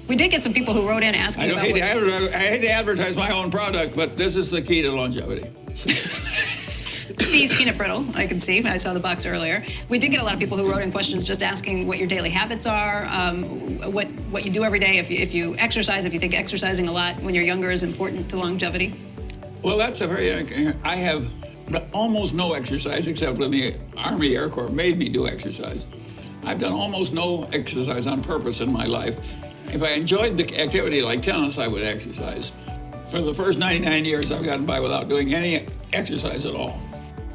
We did get some people who wrote in asking I hate to advertise my own product, but this is the key to longevity. C's peanut brittle, I can see. I saw the box earlier. We did get a lot of people who wrote in questions just asking what your daily habits are, what you do every day, if you exercise, if you think exercising a lot when you're younger is important to longevity. Well, that's I have almost no exercise except when the Army Air Corps made me do exercise. I've done almost no exercise on purpose in my life. If I enjoyed the activity like tennis, I would exercise. For the first 99 years, I've gotten by without doing any exercise at all.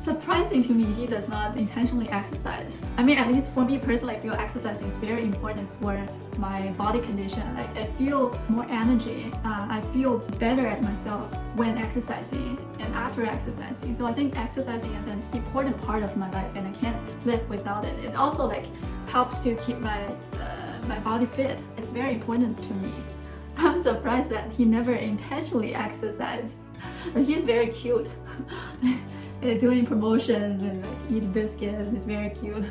Surprising to me, he does not intentionally exercise. I mean, at least for me personally, I feel exercising is very important for my body condition. Like, I feel more energy. I feel better at myself when exercising and after exercising. So I think exercising is an important part of my life, and I can't live without it. It also helps to keep my body fit. It's very important to me. I'm surprised that he never intentionally exercised, but he's very cute. Doing promotions and eating biscuits is very cute.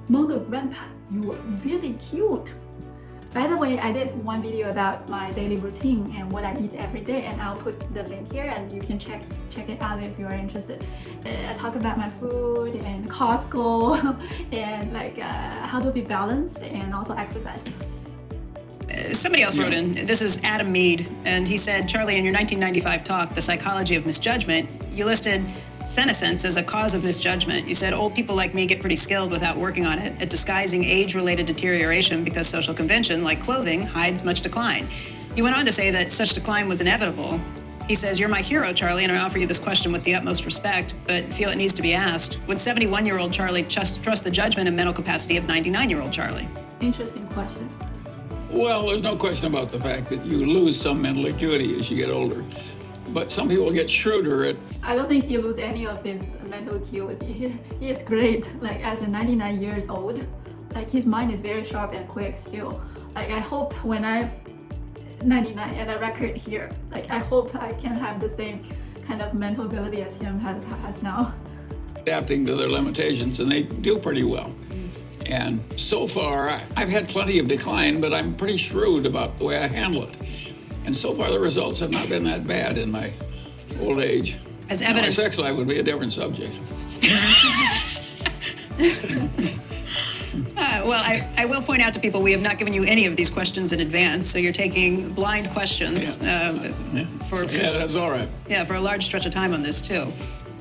Munger Grandpa, you are really cute. By the way, I did one video about my daily routine and what I eat every day, and I'll put the link here and you can check it out if you are interested. I talk about my food and Costco and how to be balanced and also exercise. Somebody else wrote in, this is Adam Mead, and he said, Charlie, in your 1995 talk, The Psychology of Misjudgment, you listed senescence as a cause of misjudgment. You said old people like me get pretty skilled without working on it at disguising age-related deterioration because social convention, like clothing, hides much decline. You went on to say that such decline was inevitable. He says, you're my hero, Charlie, and I offer you this question with the utmost respect, but feel it needs to be asked. Would 71-year-old Charlie trust the judgment and mental capacity of 99-year-old Charlie? Interesting question. Well, there's no question about the fact that you lose some mental acuity as you get older. But some people get shrewder. I don't think he loses any of his mental acuity. He is great. As a 99 years old, his mind is very sharp and quick still. I hope when I'm 99 and a record here, I hope I can have the same kind of mental ability as him has now. Adapting to their limitations, and they do pretty well. And so far, I've had plenty of decline, but I'm pretty shrewd about the way I handle it. And so far, the results have not been that bad in my old age. As evidence, my sex life would be a different subject. Well, I will point out to people, we have not given you any of these questions in advance, so you're taking blind questions. Yeah, that's all right. Yeah, for a large stretch of time on this, too.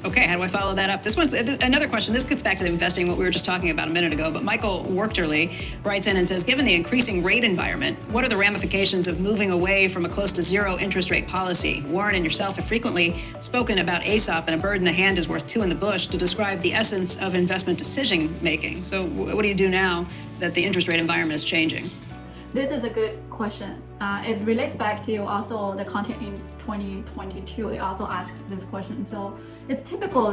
Okay, how do I follow that up? This one's another question. This gets back to investing, what we were just talking about a minute ago. But Michael Workterly writes in and says, given the increasing rate environment, what are the ramifications of moving away from a close to zero interest rate policy? Warren and yourself have frequently spoken about Aesop and a bird in the hand is worth two in the bush to describe the essence of investment decision making. So what do you do now that the interest rate environment is changing? This is a good question. It relates back to also the content in 2022. They also asked this question. So it's typical,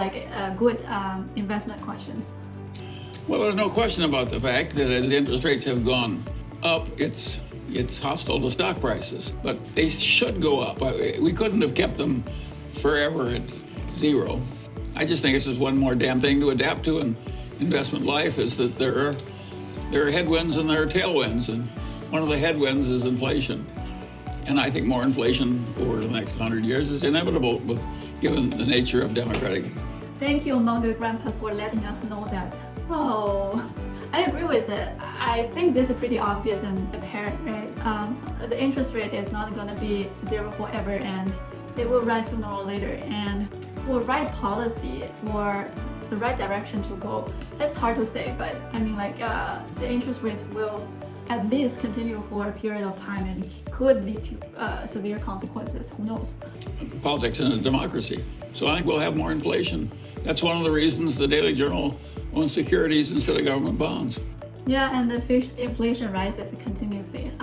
good investment questions. Well, there's no question about the fact that as interest rates have gone up, it's hostile to stock prices. But they should go up. We couldn't have kept them forever at zero. I just think it's just one more damn thing to adapt to in investment life is that there are headwinds and there are tailwinds. And one of the headwinds is inflation. And I think more inflation over the next 100 years is inevitable given the nature of democratic. Thank you, Munger Grandpa, for letting us know that. Oh, I agree with it. I think this is pretty obvious and apparent, right? The interest rate is not going to be zero forever, and it will rise sooner or later. And for right policy, for the right direction to go, it's hard to say, but I mean, the interest rates will at least continue for a period of time and could lead to severe consequences. Who knows? Politics in a democracy. So I think we'll have more inflation. That's one of the reasons the Daily Journal owns securities instead of government bonds. Yeah, and the inflation rises continuously.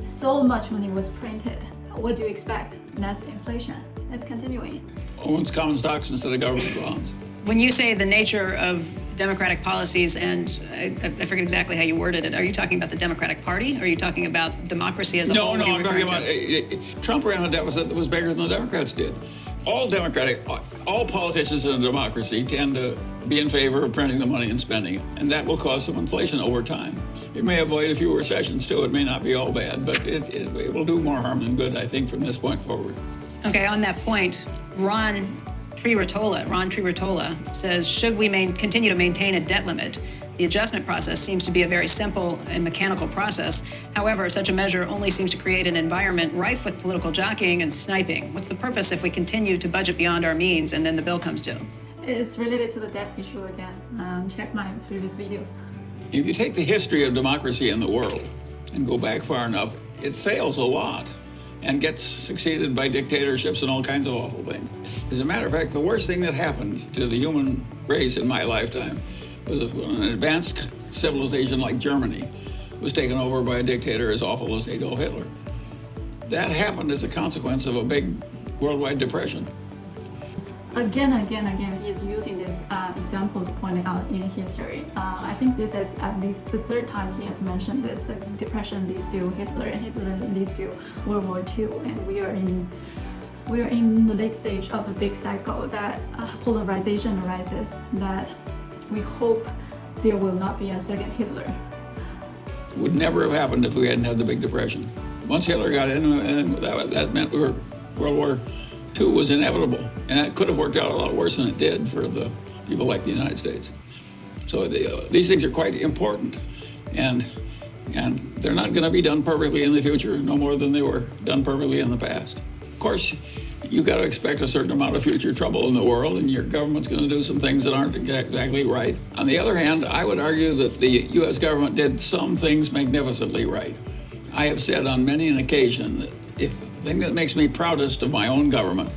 So much money was printed. What do you expect? That's inflation. It's continuing. Owns common stocks instead of government bonds. When you say the nature of democratic policies, and I forget exactly how you worded it, are you talking about the Democratic Party? Or are you talking about democracy as a whole? No, I'm talking about Trump ran a deficit that was bigger than the Democrats did. All politicians in a democracy tend to be in favor of printing the money and spending it. And that will cause some inflation over time. It may avoid a few recessions too. It may not be all bad, but it will do more harm than good, I think, from this point forward. Okay, on that point, Ron Tree-Rottola says, should we continue to maintain a debt limit? The adjustment process seems to be a very simple and mechanical process. However, such a measure only seems to create an environment rife with political jockeying and sniping. What's the purpose if we continue to budget beyond our means and then the bill comes due? It's related to the debt issue again. Check my previous videos. If you take the history of democracy in the world and go back far enough, it fails a lot and gets succeeded by dictatorships and all kinds of awful things. As a matter of fact, the worst thing that happened to the human race in my lifetime was when an advanced civilization like Germany was taken over by a dictator as awful as Adolf Hitler. That happened as a consequence of a big worldwide depression. Again, he is using this example to point it out in history. I think this is at least the third time he has mentioned this. The depression leads to Hitler, and Hitler leads to World War II, and we are in the late stage of a big cycle that polarization arises. That we hope there will not be a second Hitler. It would never have happened if we hadn't had the Big Depression. Once Hitler got in, that meant World War II was inevitable, and that could have worked out a lot worse than it did for the people like the United States. So these things are quite important, and they're not going to be done perfectly in the future, no more than they were done perfectly in the past. Of course, you got to expect a certain amount of future trouble in the world, and your government's going to do some things that aren't exactly right. On the other hand, I would argue that the U.S. government did some things magnificently right. I have said on many an occasion that the thing that makes me proudest of my own government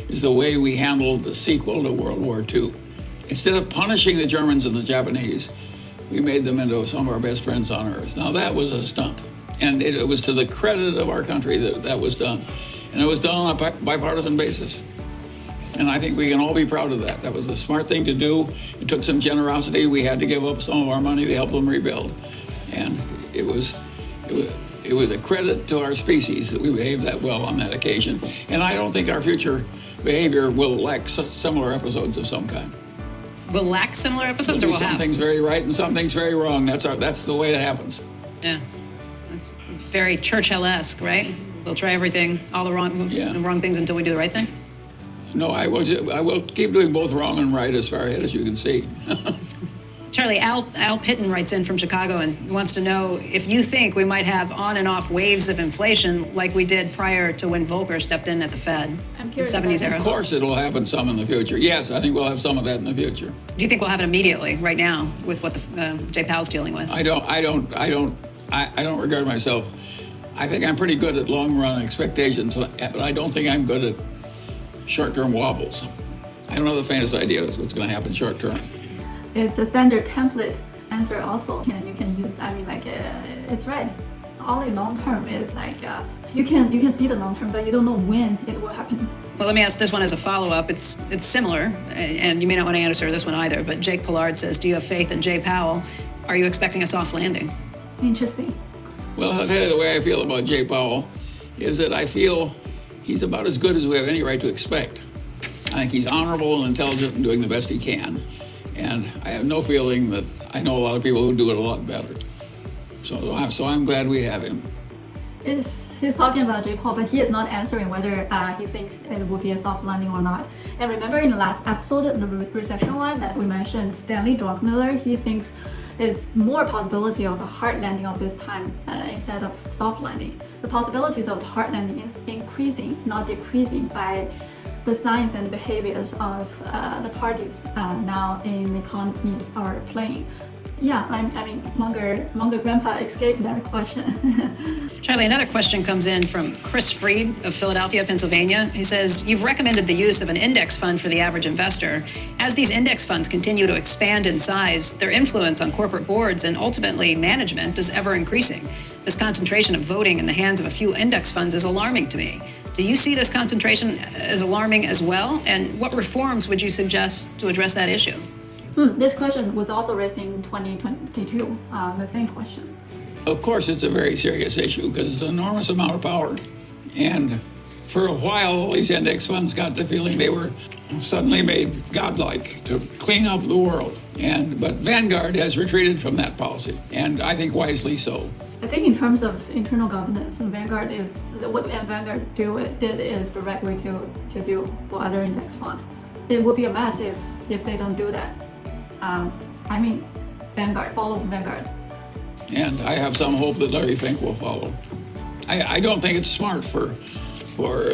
is the way we handled the sequel to World War II. Instead of punishing the Germans and the Japanese, we made them into some of our best friends on earth. Now that was a stunt, and it was to the credit of our country that was done. And it was done on a bipartisan basis. And I think we can all be proud of that. That was a smart thing to do. It took some generosity. We had to give up some of our money to help them rebuild. And it was a credit to our species that we behaved that well on that occasion. And I don't think our future behavior will lack similar episodes of some kind. Will lack similar episodes, or will have? Some things very right and some things very wrong. That's the way it happens. Yeah, that's very Churchill-esque, right? They'll try everything, all the wrong things until we do the right thing? No, I will keep doing both wrong and right as far ahead as you can see. Charlie, Al Pitton writes in from Chicago and wants to know if you think we might have on and off waves of inflation like we did prior to when Volcker stepped in at the Fed, the 70s era. Of course it'll happen some in the future. Yes, I think we'll have some of that in the future. Do you think we'll have it immediately, right now, with what Jay Powell's dealing with? I don't regard myself. I think I'm pretty good at long-run expectations, but I don't think I'm good at short-term wobbles. I don't have the faintest idea what's going to happen short-term. It's a standard template answer also. You can use, it's right. Only long-term is you can see the long-term, but you don't know when it will happen. Well, let me ask this one as a follow-up. It's similar, and you may not want to answer this one either, but Jake Pollard says, do you have faith in Jay Powell? Are you expecting a soft landing? Interesting. Well, I'll tell you the way I feel about Jay Powell is that I feel he's about as good as we have any right to expect. I think he's honorable and intelligent and doing the best he can. And I have no feeling that I know a lot of people who do it a lot better. So I'm glad we have him. He's talking about Jay Powell, but he is not answering whether he thinks it will be a soft landing or not. And remember in the last episode, the recession one, that we mentioned Stanley Druckenmiller, he thinks it's more possibility of a hard landing of this time instead of soft landing. The possibilities of hard landing is increasing, not decreasing, by the signs and behaviors of the parties now in economies are playing. Yeah, Munger Grandpa escaped that question. Charlie, another question comes in from Chris Freed of Philadelphia, Pennsylvania. He says, you've recommended the use of an index fund for the average investor. As these index funds continue to expand in size, their influence on corporate boards and ultimately management is ever increasing. This concentration of voting in the hands of a few index funds is alarming to me. Do you see this concentration as alarming as well? And what reforms would you suggest to address that issue? This question was also raised in 2022, the same question. Of course, it's a very serious issue because it's an enormous amount of power. And for a while, all these index funds got the feeling they were suddenly made godlike to clean up the world. But Vanguard has retreated from that policy, and I think wisely so. I think in terms of internal governance, what Vanguard did is the right way to do for other index fund. It would be a mess if they don't do that. Follow Vanguard. And I have some hope that Larry Fink will follow. I don't think it's smart for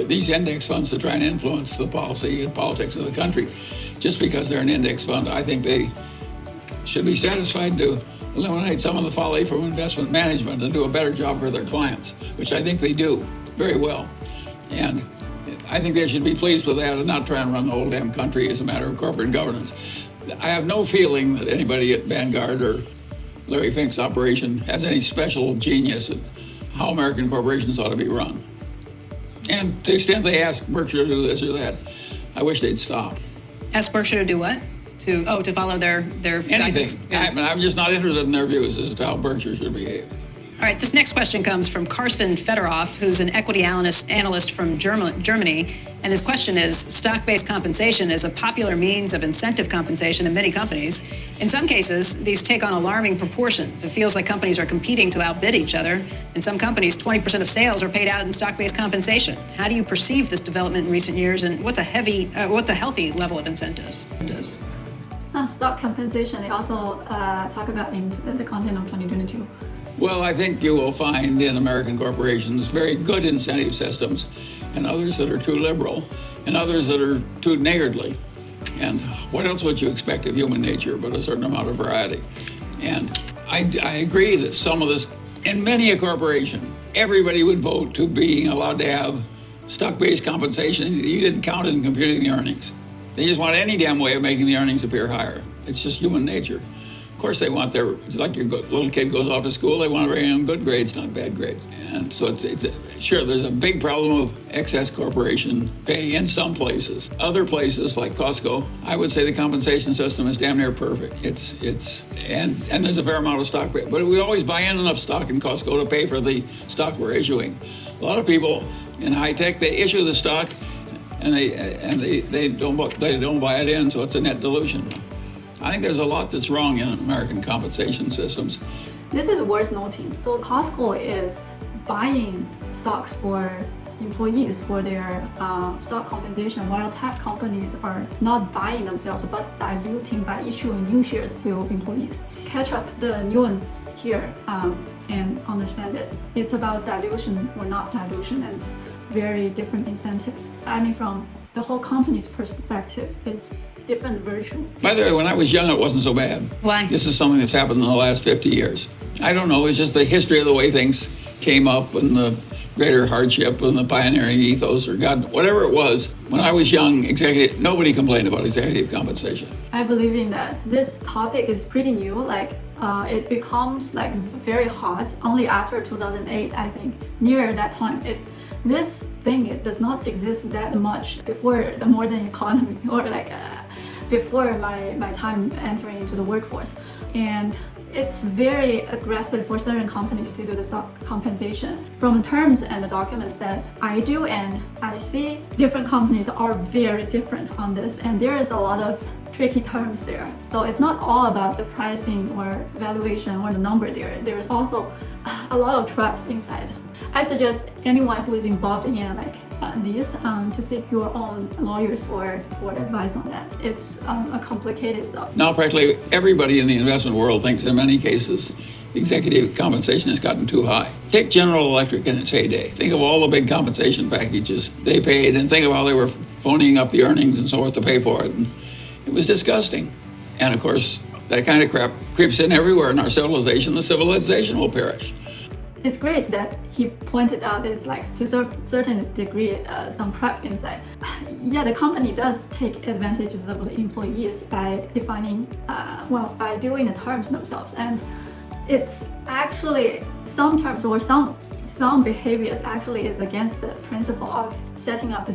these index funds to try and influence the policy and politics of the country just because they're an index fund. I think they should be satisfied to eliminate some of the folly from investment management and do a better job for their clients, which I think they do very well. And I think they should be pleased with that and not try and run the whole damn country as a matter of corporate governance. I have no feeling that anybody at Vanguard or Larry Fink's operation has any special genius at how American corporations ought to be run. And to the extent they ask Berkshire to do this or that, I wish they'd stop. Ask Berkshire to do what? To follow their guidance. Anything. I'm just not interested in their views as to how Berkshire should behave. All right, this next question comes from Karsten Federoff, who's an equity analyst from Germany. And his question is, stock-based compensation is a popular means of incentive compensation in many companies. In some cases, these take on alarming proportions. It feels like companies are competing to outbid each other. In some companies, 20% of sales are paid out in stock-based compensation. How do you perceive this development in recent years, and what's a healthy level of incentives? Stock compensation, they also talk about in the content of 2022. Well, I think you will find in American corporations very good incentive systems and others that are too liberal and others that are too niggardly. And what else would you expect of human nature but a certain amount of variety? And I agree that some of this, in many a corporation, everybody would vote to being allowed to have stock-based compensation. You didn't count it in computing the earnings. They just want any damn way of making the earnings appear higher. It's just human nature. Of course, they want it's like your little kid goes off to school, they want to bring in good grades, not bad grades. And so sure, there's a big problem of excess corporation pay in some places. Other places, like Costco, I would say the compensation system is damn near perfect. And there's a fair amount of stock pay. But we always buy in enough stock in Costco to pay for the stock we're issuing. A lot of people in high tech, they issue the stock and they don't buy it in, so it's a net dilution. I think there's a lot that's wrong in American compensation systems. This is worth noting. So Costco is buying stocks for employees for their stock compensation, while tech companies are not buying themselves but diluting by issuing new shares to employees. Catch up the nuance here and understand it. It's about dilution or not dilution, and it's very different incentive. From the whole company's perspective, it's different version. By the way, when I was young, it wasn't so bad. Why? This is something that's happened in the last 50 years. I don't know, it's just the history of the way things came up and the greater hardship and the pioneering ethos or God, whatever it was. When I was young, nobody complained about executive compensation. I believe in that. This topic is pretty new, it becomes very hot only after 2008, I think. Near that time, this thing, it does not exist that much before the modern economy or before my time entering into the workforce. And it's very aggressive for certain companies to do the stock compensation. From the terms and the documents that I do and I see, different companies are very different on this, and there is a lot of tricky terms there. So it's not all about the pricing or valuation or the number there. There's also a lot of traps inside. I suggest anyone who is involved in these to seek your own lawyers for advice on that. It's a complicated stuff. Now practically everybody in the investment world thinks in many cases executive compensation has gotten too high. Take General Electric in its heyday. Think of all the big compensation packages they paid and think of how they were phoning up the earnings and so forth to pay for it. And it was disgusting. And of course, that kind of crap creeps in everywhere in our civilization. The civilization will perish. It's great that he pointed out it's to a certain degree some prep inside. Yeah, the company does take advantages of the employees by defining, by doing the terms themselves. And it's actually some terms or some behaviors actually is against the principle of setting up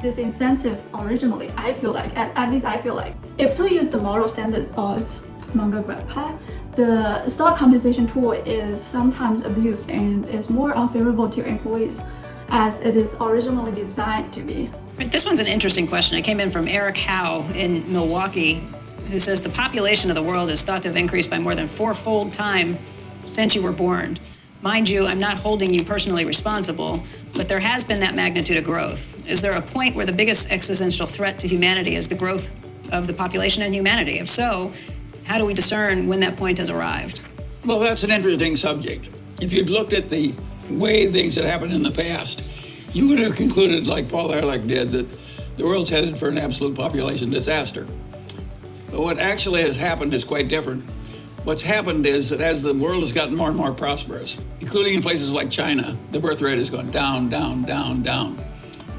this incentive originally. I feel at least I feel like, if to use the moral standards of Munger Response, the stock compensation tool is sometimes abused and is more unfavorable to employees as it is originally designed to be. This one's an interesting question. It came in from Eric Howe in Milwaukee, who says the population of the world is thought to have increased by more than fourfold time since you were born. Mind you, I'm not holding you personally responsible, but there has been that magnitude of growth. Is there a point where the biggest existential threat to humanity is the growth of the population and humanity? If so, how do we discern when that point has arrived? Well, that's an interesting subject. If you'd looked at the way things had happened in the past, you would have concluded, like Paul Ehrlich did, that the world's headed for an absolute population disaster. But what actually has happened is quite different. What's happened is that as the world has gotten more and more prosperous, including in places like China, the birth rate has gone down, down, down, down.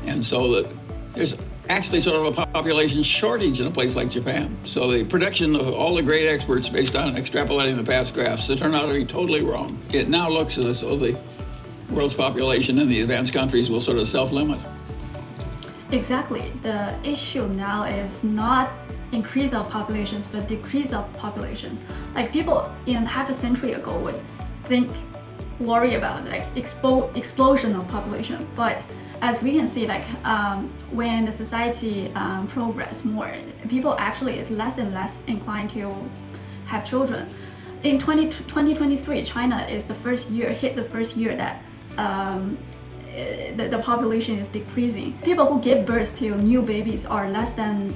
And so that there's actually sort of a population shortage in a place like Japan. So the prediction of all the great experts based on extrapolating the past graphs that turn out to be totally wrong. It now looks as though the world's population in the advanced countries will sort of self-limit. Exactly. The issue now is not increase of populations, but decrease of populations. Like people in half a century ago would worry about like explosion of population. But as we can see, like when the society progress more, people actually is less and less inclined to have children. In 2023, China is the first year that the population is decreasing. People who give birth to new babies are less than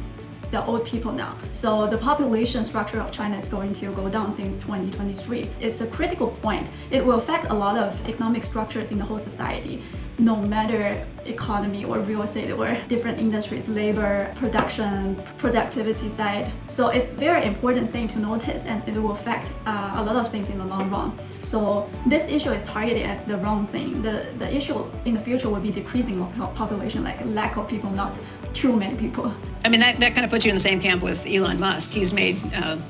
the old people now. So the population structure of China is going to go down since 2023. It's a critical point. It will affect a lot of economic structures in the whole society, no matter economy or real estate or different industries, labor, production, productivity side. So it's very important thing to notice, and it will affect a lot of things in the long run. So this issue is targeted at the wrong thing. The issue in the future will be decreasing of population, like lack of people, not too many people. I mean, that kind of puts you in the same camp with Elon Musk. He's made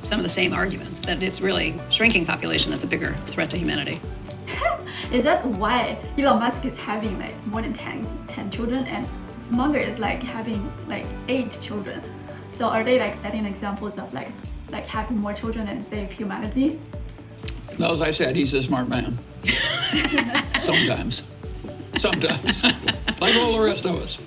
some of the same arguments, that it's really shrinking population that's a bigger threat to humanity. Is that why Elon Musk is having like more than 10 children, and Munger is like having like 8 children? So are they like setting examples of like having more children and save humanity? Well, as I said, he's a smart man. Sometimes. Like all the rest of us.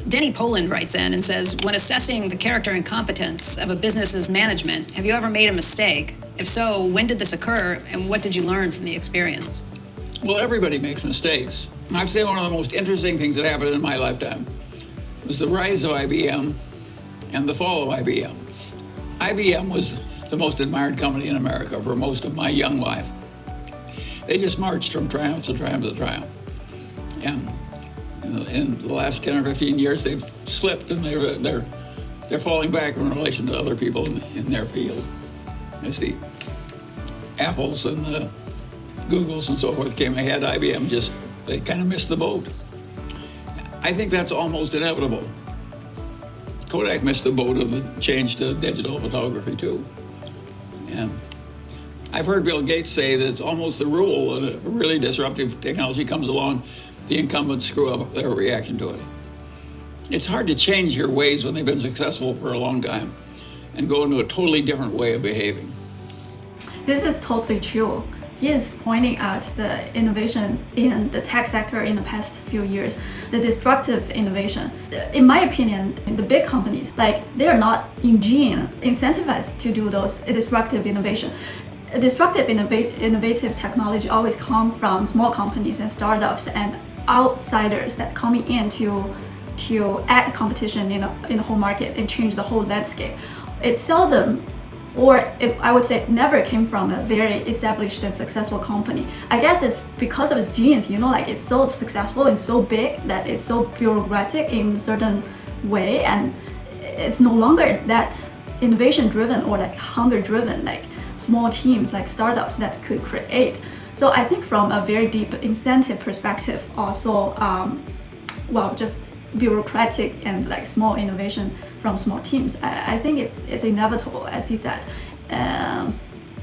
Denny Poland writes in and says, when assessing the character and competence of a business's management, have you ever made a mistake? If so, when did this occur, and what did you learn from the experience? Well, everybody makes mistakes. I'd say one of the most interesting things that happened in my lifetime was the rise of IBM and the fall of IBM. IBM was the most admired company in America for most of my young life. They just marched from triumph to triumph to triumph. And in the last 10 or 15 years, they've slipped, and they're falling back in relation to other people in their field. As the Apples and the Googles and so forth came ahead, IBM they kind of missed the boat. I think that's almost inevitable. Kodak missed the boat of the change to digital photography too. And I've heard Bill Gates say that it's almost the rule that if a really disruptive technology comes along, the incumbents screw up their reaction to it. It's hard to change your ways when they've been successful for a long time and go into a totally different way of behaving. This is totally true. He is pointing out the innovation in the tech sector in the past few years, the destructive innovation. In my opinion, the big companies, they are not incentivized to do those destructive innovation. Destructive innovative technology always come from small companies and startups and outsiders that coming in to add competition in the whole market and change the whole landscape. It seldom, I would say never came from a very established and successful company. I guess it's because of its genes, it's so successful and so big that it's so bureaucratic in a certain way, and it's no longer that innovation driven or hunger driven, small teams like startups that could create. So I think from a very deep incentive perspective, also, just bureaucratic and small innovation from small teams, I think it's inevitable, as he said.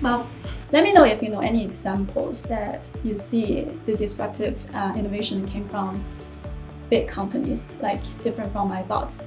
Let me know if you know any examples that you see the disruptive innovation came from big companies, different from my thoughts.